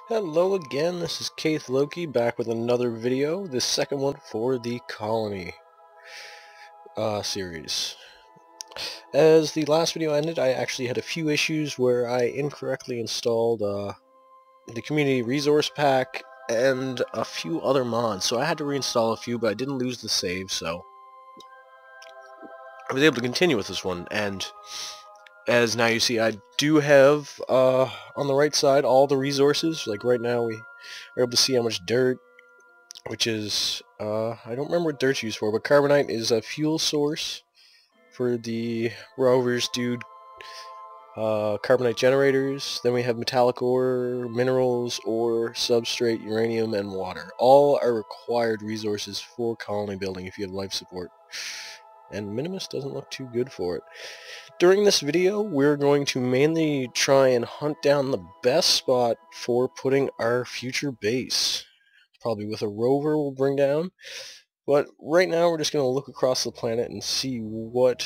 Hello again, this is Keith Loki back with another video, the second one for the Colony series. As the last video ended, I actually had a few issues where I incorrectly installed the community resource pack and a few other mods, so I had to reinstall a few, but I didn't lose the save, so I was able to continue with this one. And as now you see, I do have on the right side all the resources. Like right now we are able to see how much dirt, which is, I don't remember what dirt's used for, but carbonite is a fuel source for the rovers, dude. Carbonite generators, then we have metallic ore, minerals, ore, substrate, uranium, and water. All are required resources for colony building if you have life support. And Minimus doesn't look too good for it. During this video, we're going to mainly try and hunt down the best spot for putting our future base. Probably with a rover we'll bring down. But right now we're just going to look across the planet and see what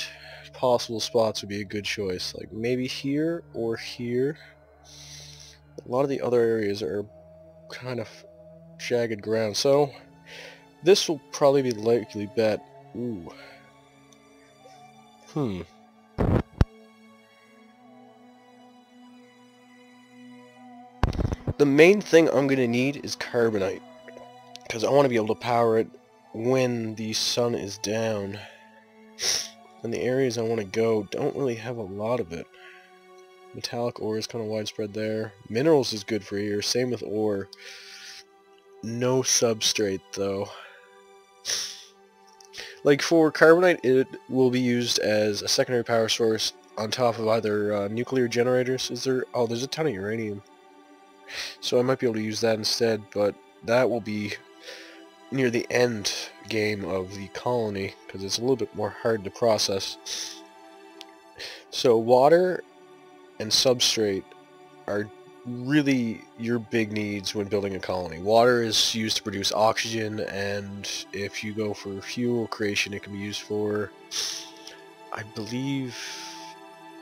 possible spots would be a good choice. Like maybe here or here. A lot of the other areas are kind of jagged ground. So this will probably be likely bet. Ooh. The main thing I'm going to need is carbonite, because I want to be able to power it when the sun is down. And the areas I want to go don't really have a lot of it. Metallic ore is kind of widespread there. Minerals is good for here, same with ore. No substrate though. Like for carbonite, it will be used as a secondary power source on top of either nuclear generators. Is there? Oh, there's a ton of uranium. So I might be able to use that instead, but that will be near the end game of the colony, because it's a little bit more hard to process. So water and substrate are really your big needs when building a colony. Water is used to produce oxygen, and if you go for fuel creation, it can be used for, I believe,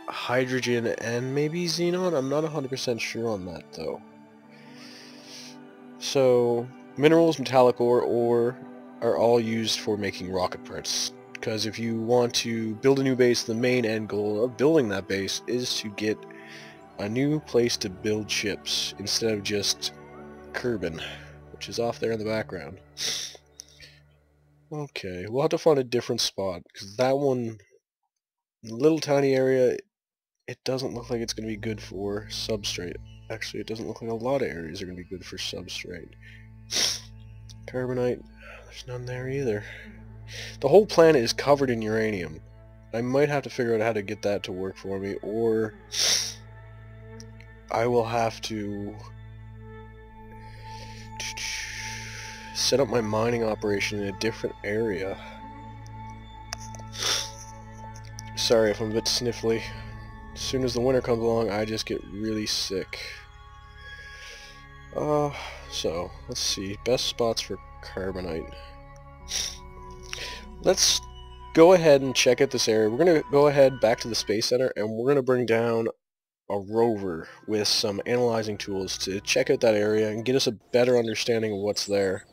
hydrogen and maybe xenon. I'm not 100% sure on that though. So minerals, metallic ore are all used for making rocket parts, because if you want to build a new base, the main end goal of building that base is to get a new place to build ships instead of just Kerbin, which is off there in the background. Okay, we'll have to find a different spot, because that one, little tiny area, it doesn't look like it's going to be good for substrate. Actually, it doesn't look like a lot of areas are going to be good for substrate. Carbonite, there's none there either. The whole planet is covered in uranium. I might have to figure out how to get that to work for me, or I will have to set up my mining operation in a different area. Sorry if I'm a bit sniffly. As soon as the winter comes along, I just get really sick. So, let's see. Best spots for carbonite. Let's go ahead and check out this area. We're going to go ahead back to the Space Center, and we're going to bring down a rover with some analyzing tools to check out that area and get us a better understanding of what's there.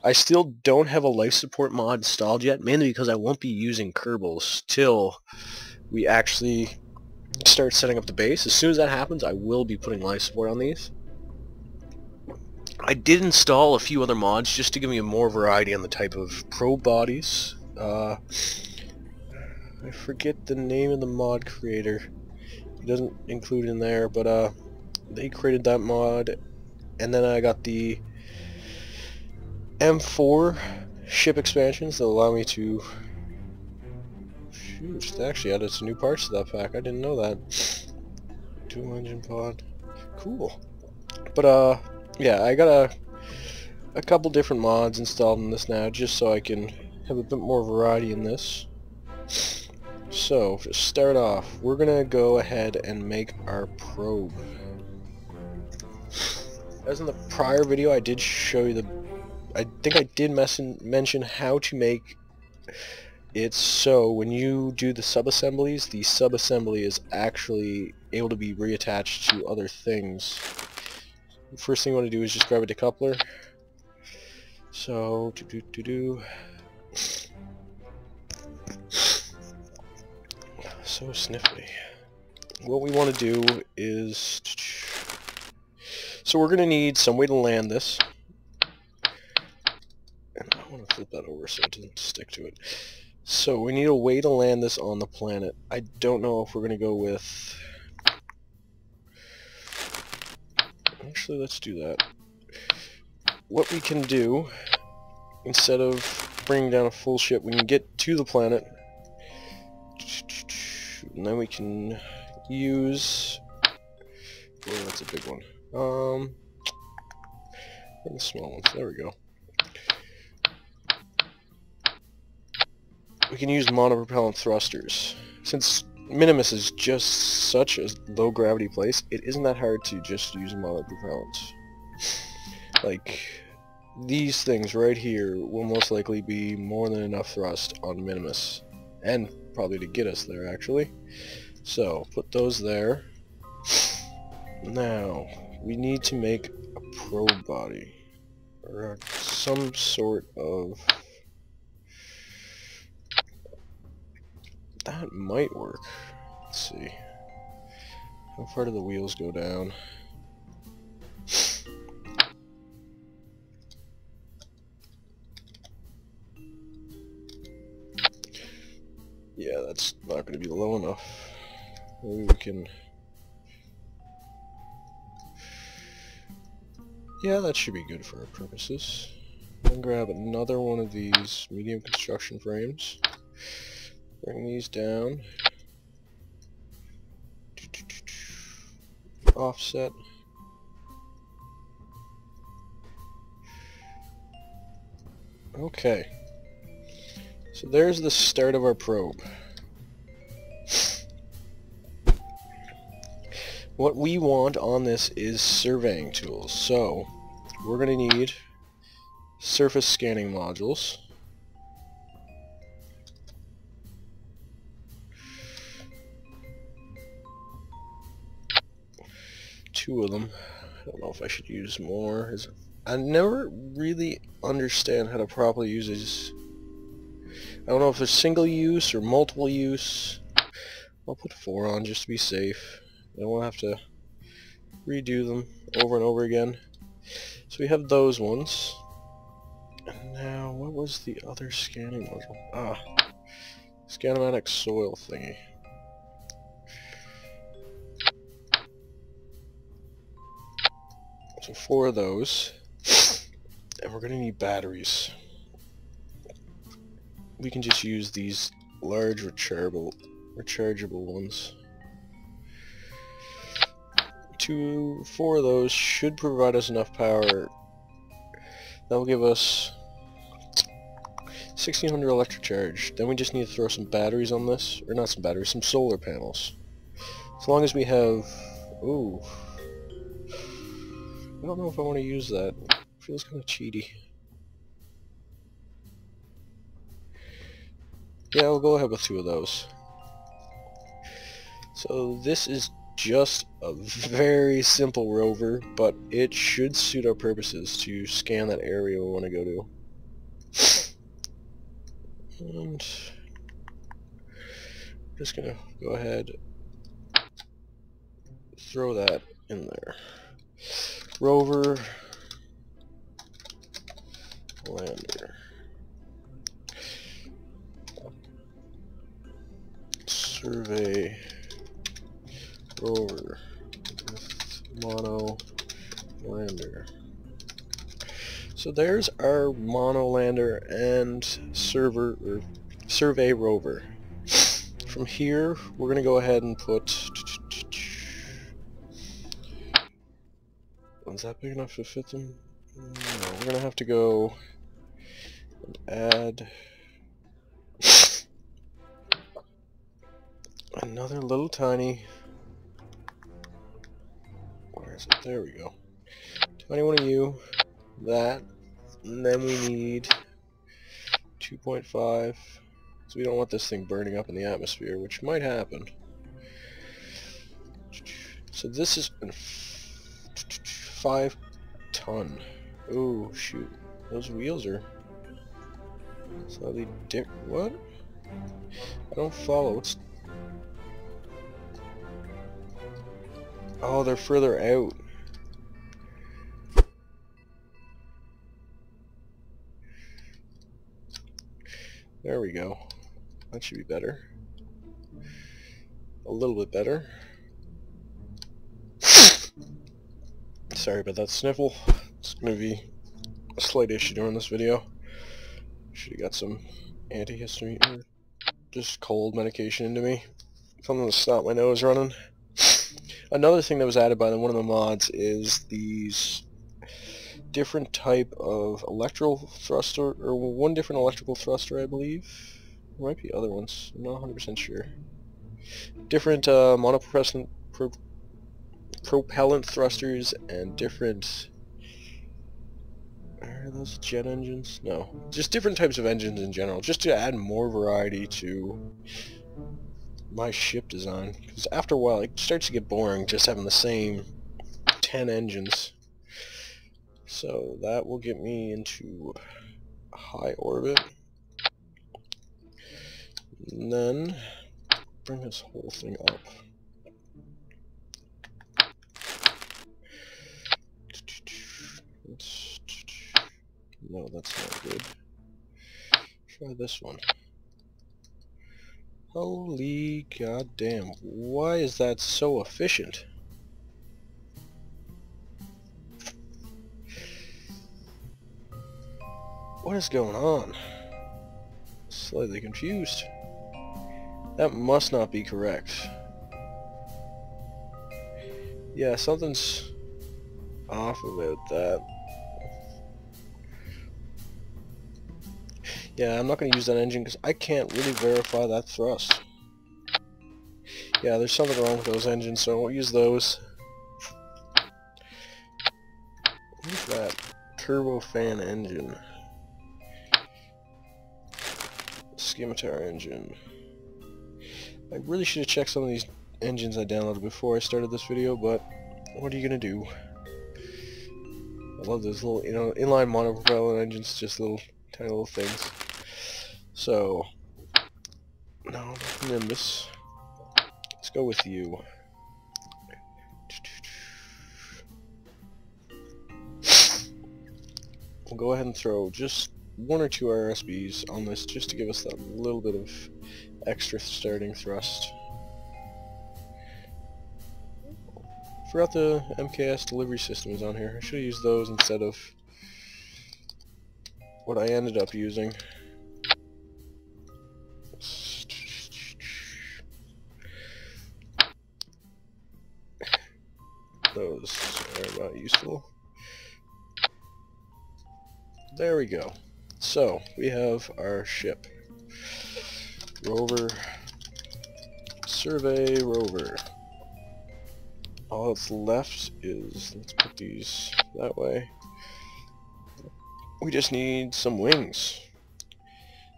I still don't have a life support mod installed yet, mainly because I won't be using Kerbals till we actually start setting up the base. As soon as that happens, I will be putting life support on these. I did install a few other mods just to give me more variety on the type of probe bodies. I forget the name of the mod creator. He doesn't include it in there, but they created that mod, and then I got the M4 ship expansions that allow me to... Shoot, they actually added some new parts to that pack. I didn't know that. Dual engine pod. Cool. But yeah, I got a couple different mods installed in this now, just so I can have a bit more variety in this. So, to start off, we're gonna go ahead and make our probe. As in the prior video, I did show you I think I did mention how to make it so when you do the sub-assemblies, the sub-assembly is actually able to be reattached to other things. first thing you want to do is just grab a decoupler. So, so sniffly. What we want to do is, so we're going to need some way to land this. And I want to flip that over so it doesn't stick to it. So we need a way to land this on the planet. I don't know if we're going to go with... Actually, let's do that. What we can do, instead of bringing down a full ship, we can get to the planet. And then we can use... Oh, that's a big one. And the small ones. There we go. We can use monopropellant thrusters. Since Minimus is just such a low gravity place, it isn't that hard to just use monopropellants. Like, these things right here will most likely be more than enough thrust on Minimus. And probably to get us there, actually. So, put those there. Now, we need to make a probe body. Or some sort of... That might work. Let's see. How far do the wheels go down? Yeah, that's not going to be low enough. Maybe we can... Yeah, that should be good for our purposes. Then grab another one of these medium construction frames. Bring these down. Offset. Okay. So there's the start of our probe. What we want on this is surveying tools. So we're going to need surface scanning modules. Two of them. I don't know if I should use more. I never really understand how to properly use these. I don't know if they're single use or multiple use. I'll put 4 on just to be safe. I won't have to redo them over and over again. So we have those ones. And now, what was the other scanning module? Ah, Scanomatic soil thingy. So 4 of those. And we're going to need batteries. We can just use these large rechargeable ones. 4 of those should provide us enough power. That'll give us 1600 electric charge. Then we just need to throw some batteries on this, or not some batteries, some solar panels. As long as we have... Ooh. I don't know if I want to use that. It feels kind of cheaty. Yeah, I'll go ahead with 2 of those. So this is just a very simple rover, but it should suit our purposes to scan that area we want to go to. And I'm just gonna go ahead, throw that in there. Rover, lander, survey, rover, with mono lander. So there's our mono lander and survey rover. From here, we're going to go ahead and put... Is that big enough to fit them? No, we're going to have to go and add another little tiny... Where is it? There we go. Tiny one of you. That. And then we need 2.5. So we don't want this thing burning up in the atmosphere, which might happen. So this is 5 ton. Oh shoot, those wheels are slightly what? I don't follow. What's... Oh, they're further out. There we go. That should be better. A little bit better. Sorry about that sniffle. It's going to be a slight issue during this video. Should have got some antihistamine or just cold medication into me. Something to stop my nose running. Another thing that was added by one of the mods is these different type of electrical thruster, or one different electrical thruster, I believe. There might be other ones. I'm not 100% sure. Different propellant thrusters and different... Are those jet engines? No. Just different types of engines in general, just to add more variety to my ship design. Because after a while it starts to get boring just having the same 10 engines. So that will get me into high orbit. And then bring this whole thing up. No, that's not good. Try this one. Holy goddamn, why is that so efficient? What is going on? Slightly confused. That must not be correct. Yeah, something's off about that. Yeah, I'm not going to use that engine because I can't really verify that thrust. Yeah, there's something wrong with those engines, so I won't use those. What is that? Turbofan engine. Scimitar engine. I really should have checked some of these engines I downloaded before I started this video, but what are you going to do? I love those little, inline monopropellant engines, just little, tiny little things. So, no, Nimbus. Let's go with you. We'll go ahead and throw just 1 or 2 RSBs on this, just to give us that little bit of extra starting thrust. Forgot the MKS delivery system is on here. I should have used those instead of what I ended up using. Those are not useful. There we go. So, we have our ship. Rover. Survey rover. All that's left is, let's put these that way. We just need some wings.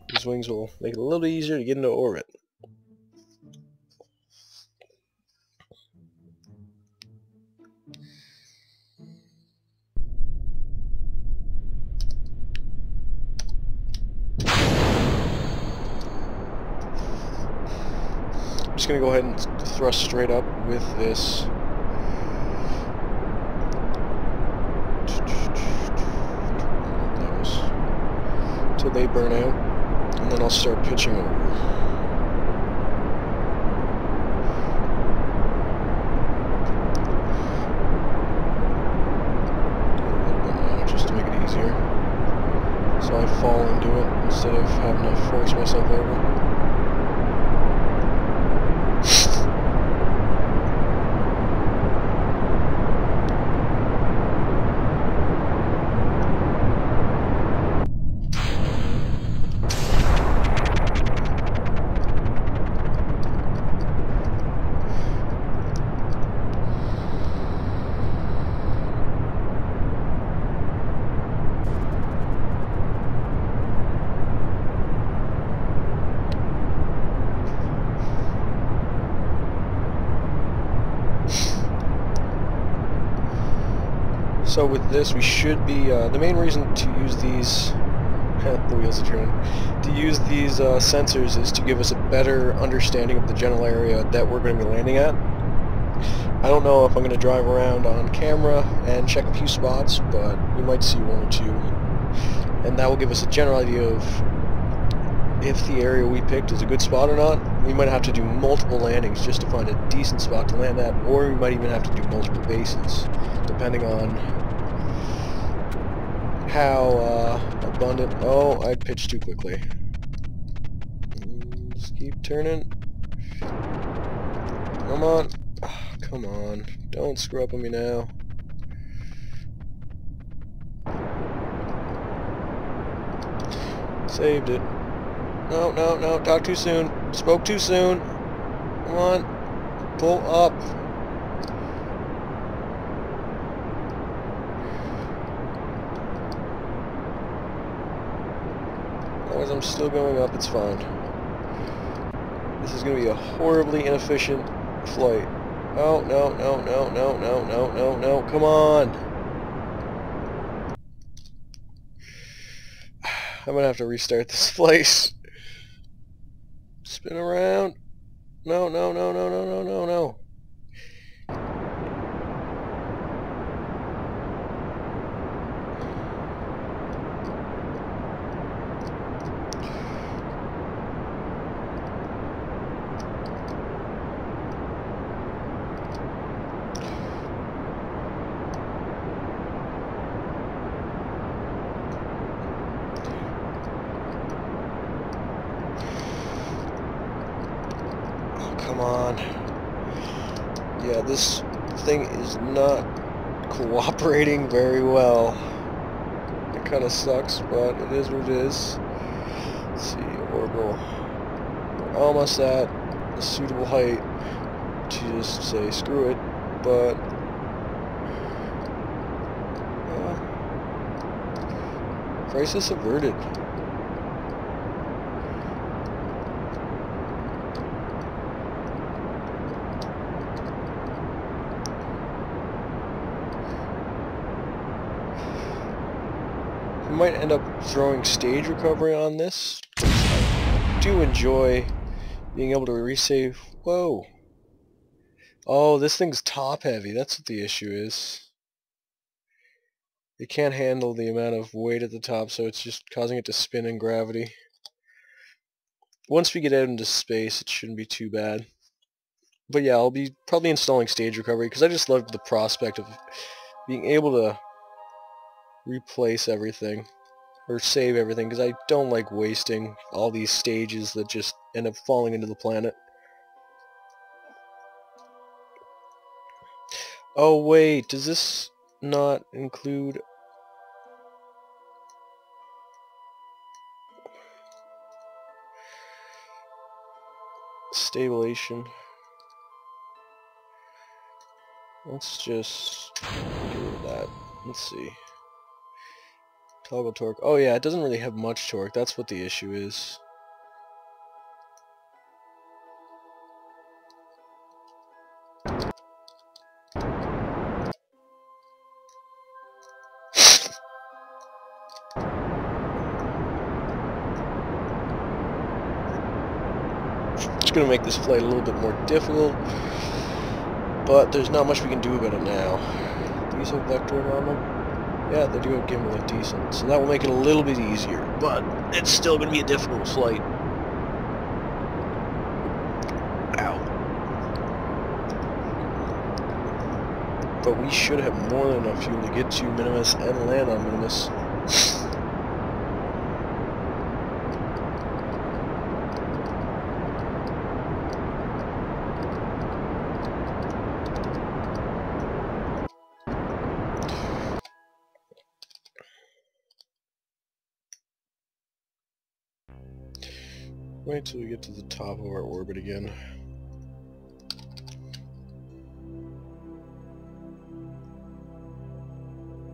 These wings will make it a little bit easier to get into orbit. I'm just going to go ahead and thrust straight up with this. Until they burn out, and then I'll start pitching over. A little bit more, just to make it easier. So I fall into it instead of having to force myself over. So with this, we should be, the main reason to use these, the wheels are turning, to use these sensors is to give us a better understanding of the general area that we're going to be landing at. I don't know if I'm going to drive around on camera and check a few spots, but we might see one or two, and that will give us a general idea of if the area we picked is a good spot or not. We might have to do multiple landings just to find a decent spot to land at, or we might even have to do multiple bases, depending on how abundant... Oh, I pitched too quickly. Just keep turning. Come on. Oh, come on. Don't screw up on me now. Saved it. No, no, no. Talk too soon. Spoke too soon. Come on. Pull up. As long as I'm still going up, it's fine. This is going to be a horribly inefficient flight. Oh, no, no, no, no, no, no, no, no. Come on. I'm going to have to restart this place. Spin around. No, no, no, no, no, no, no, no. Come on. Yeah, this thing is not cooperating very well. It kind of sucks, but it is what it is. Let's see, orbital. We're almost at a suitable height to just say screw it, but crisis averted. I might end up throwing stage recovery on this. I do enjoy being able to resave. Whoa. Oh, this thing's top heavy. That's what the issue is. It can't handle the amount of weight at the top, so it's just causing it to spin in gravity. Once we get out into space, it shouldn't be too bad. But yeah, I'll be probably installing stage recovery because I just love the prospect of being able to replace everything. Or save everything, because I don't like wasting all these stages that just end up falling into the planet. Oh wait, does this not include... stabilization? Let's just get rid of that. Let's see. Toggle torque. Oh yeah, it doesn't really have much torque. That's what the issue is. It's going to make this flight a little bit more difficult, but there's not much we can do about it now. These have vectoring on them. Yeah, they do have gimbaling decent, so that will make it a little bit easier, but it's still going to be a difficult flight. Ow. But we should have more than enough fuel to get to Minimus and land on Minimus. Wait till we get to the top of our orbit again.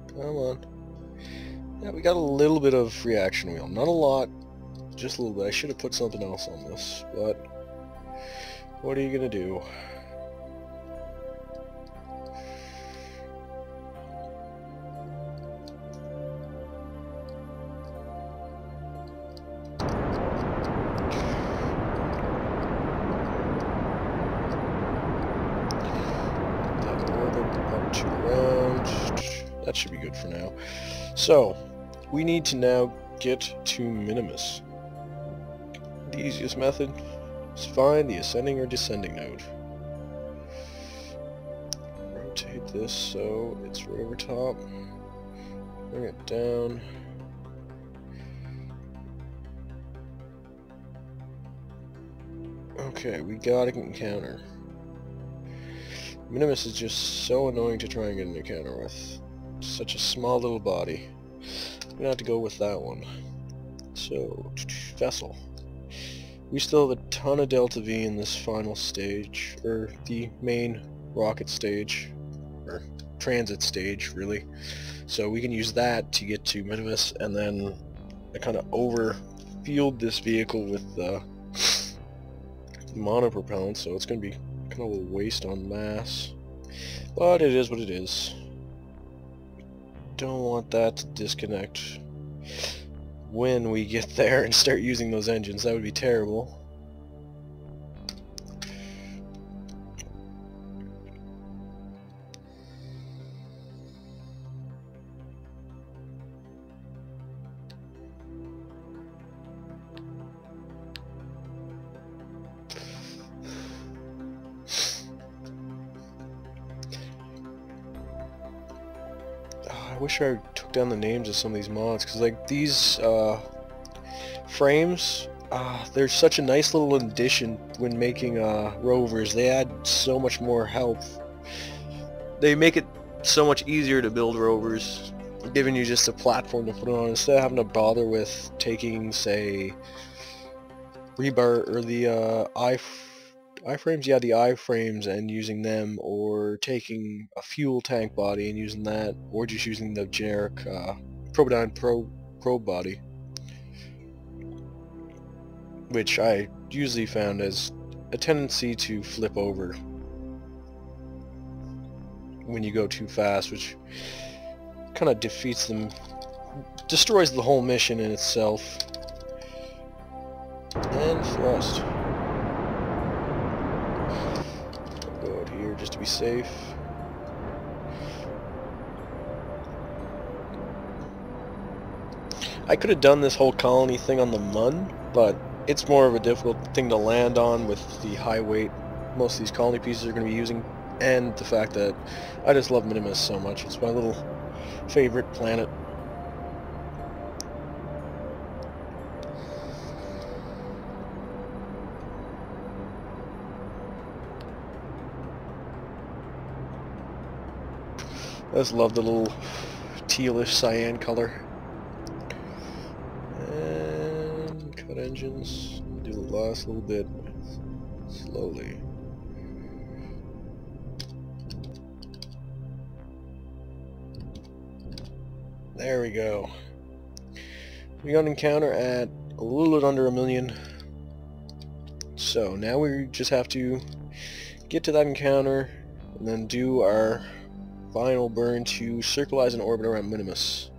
Come on. Yeah, we got a little bit of reaction wheel. Not a lot, just a little bit. I should have put something else on this, but what are you gonna do? to the round. That should be good for now. So, we need to now get to Minimus. The easiest method is find the ascending or descending node. Rotate this so it's right over top. Bring it down. Okay, we got an encounter. Minimus is just so annoying to try and get an encounter with. Such a small little body. I'm gonna have to go with that one. So, vessel. We still have a ton of Delta V in this final stage, or the main rocket stage, or transit stage, really. So we can use that to get to Minimus, and then I kind of over-fueled this vehicle with the monopropellant, so it's going to be kind of a waste on mass. But it is what it is. Don't want that to disconnect when we get there and start using those engines. That would be terrible. I wish I took down the names of some of these mods, because like these frames, they're such a nice little addition when making rovers. They add so much more health. They make it so much easier to build rovers, giving you just a platform to put it on instead of having to bother with taking, say, rebar or the iframes, yeah, the iframes, and using them, or taking a fuel tank body and using that, or just using the generic Probodyne probe body, which I usually found has a tendency to flip over when you go too fast, which kind of defeats them, destroys the whole mission in itself. And thrust. Go out here just to be safe. I could have done this whole colony thing on the Mun, but it's more of a difficult thing to land on with the high weight most of these colony pieces are going to be using, and the fact that I just love Minimus so much. It's my little favorite planet. I just love the little tealish cyan color. And cut engines. Do the last little bit slowly. There we go. We got an encounter at a little bit under 1 million. So now we just have to get to that encounter and then do our final burn to circleize an orbit around Minimus.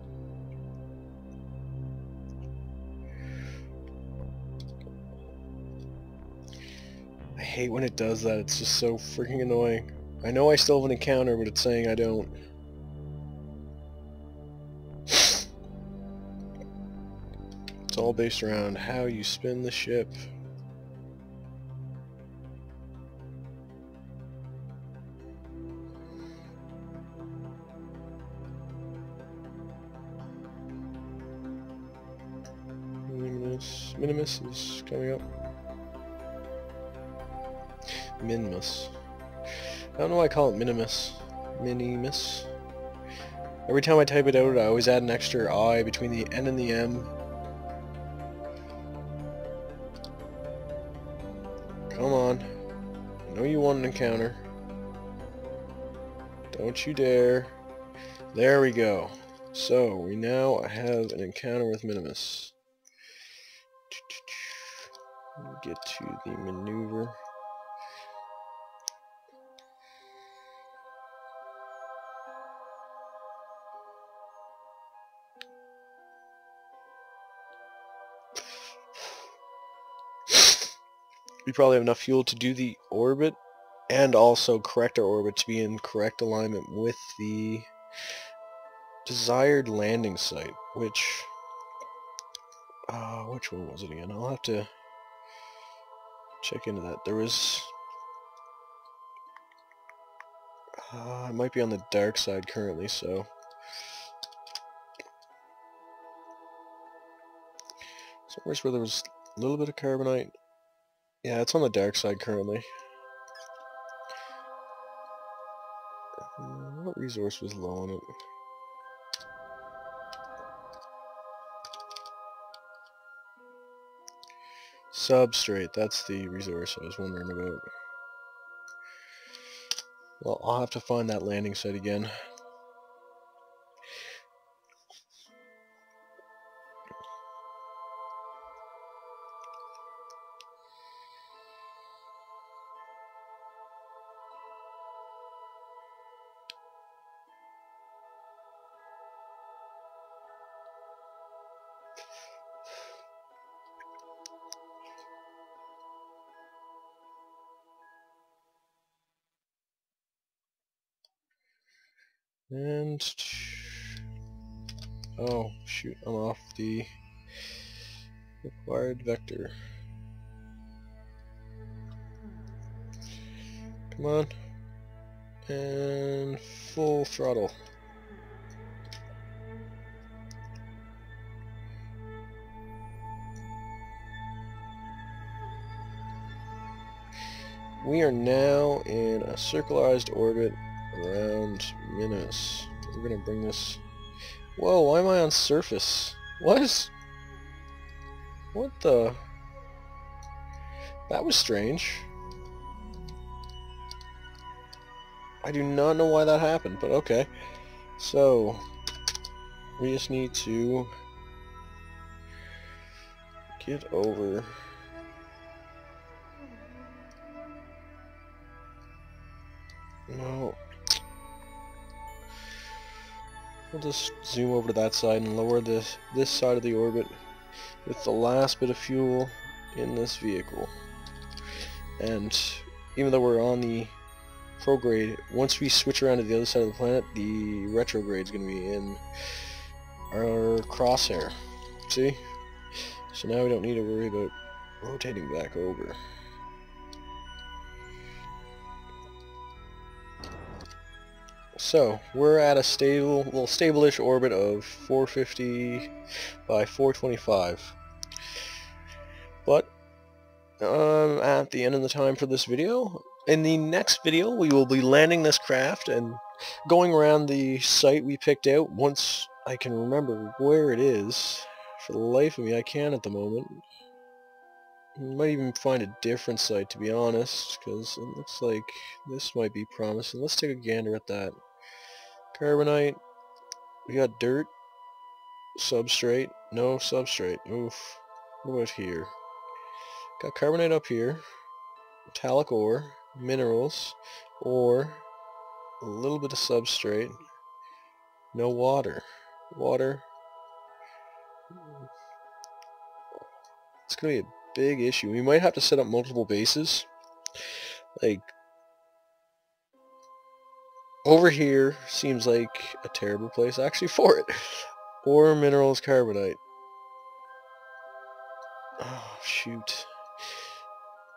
I hate when it does that. It's just so freaking annoying. I know I still have an encounter, but it's saying I don't. It's all based around how you spin the ship. Minimus is coming up. Minimus. I don't know why I call it Minimus. Minimus. Every time I type it out, I always add an extra I between the N and the M. Come on. I know you want an encounter. Don't you dare. There we go. So, we now have an encounter with Minimus. Get to the maneuver. We probably have enough fuel to do the orbit and also correct our orbit to be in correct alignment with the desired landing site, which one was it again? I'll have to check into that. There was it might be on the dark side currently, so somewhere's where there was a little bit of carbonite. Yeah, it's on the dark side currently. What resource was low on it? Substrate, that's the resource I was wondering about. Well, I'll have to find that landing site again. And oh shoot, I'm off the required vector. Come on. And full throttle. We are now in a circularized orbit around Minos. We're gonna bring this... Whoa, why am I on surface? What? What the... That was strange. I do not know why that happened, but okay. So, we just need to get over... No. We'll just zoom over to that side and lower this side of the orbit with the last bit of fuel in this vehicle. And even though we're on the prograde, once we switch around to the other side of the planet, the retrograde is going to be in our crosshair. See? So now we don't need to worry about rotating back over. So, we're at a stable-ish orbit of 450 by 425. But, at the end of the time for this video. In the next video, we will be landing this craft and going around the site we picked out once I can remember where it is. For the life of me, I can't at the moment. Might even find a different site, to be honest, because it looks like this might be promising. Let's take a gander at that. Carbonite. We got dirt. Substrate. No substrate. Oof. What about here? Got carbonite up here. Metallic ore. Minerals. Ore. A little bit of substrate. No water. Water. It's going to be a big issue. We might have to set up multiple bases. Like, over here seems like a terrible place actually for it. Ore, minerals, carbonite. Oh, shoot.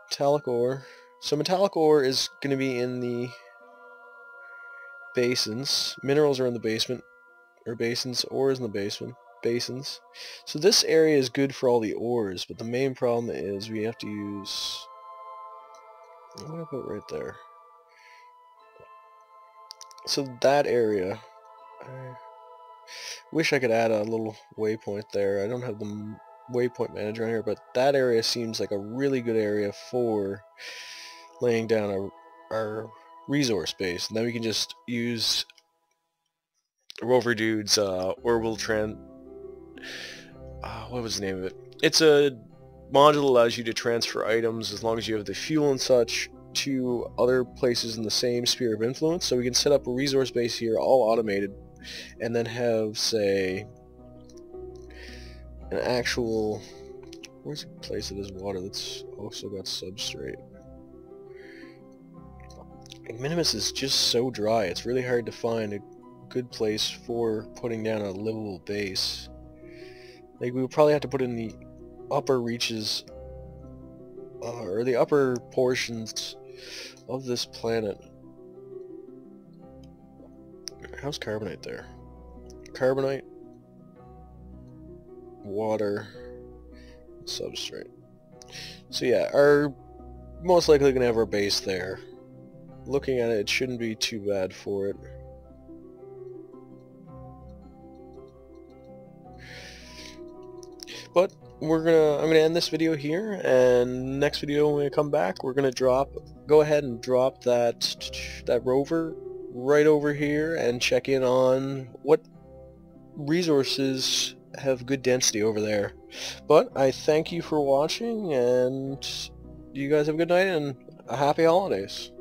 Metallic ore. So metallic ore is going to be in the basins. Minerals are in the basement. Or basins. Ore is in the basement. Basins. So this area is good for all the ores, but the main problem is we have to use... What about right there? So that area... I wish I could add a little waypoint there. I don't have the waypoint manager on here, but that area seems like a really good area for laying down our resource base. And then we can just use Rover Dude's orbital what was the name of it? It's a module that allows you to transfer items as long as you have the fuel and such to other places in the same sphere of influence. So we can set up a resource base here, all automated, and then have, say, an actual... Where's a place that has water that's also got substrate? Like, Minimus is just so dry, it's really hard to find a good place for putting down a livable base. Like, we would probably have to put in the upper reaches, or the upper portions of this planet. How's carbonite there? Carbonite, water, substrate. So yeah, our most likely gonna have our base there. Looking at it, it shouldn't be too bad for it. But I'm gonna end this video here, and next video when we come back, we're gonna go ahead and drop that rover right over here and check in on what resources have good density over there. But I thank you for watching, and you guys have a good night and a happy holidays.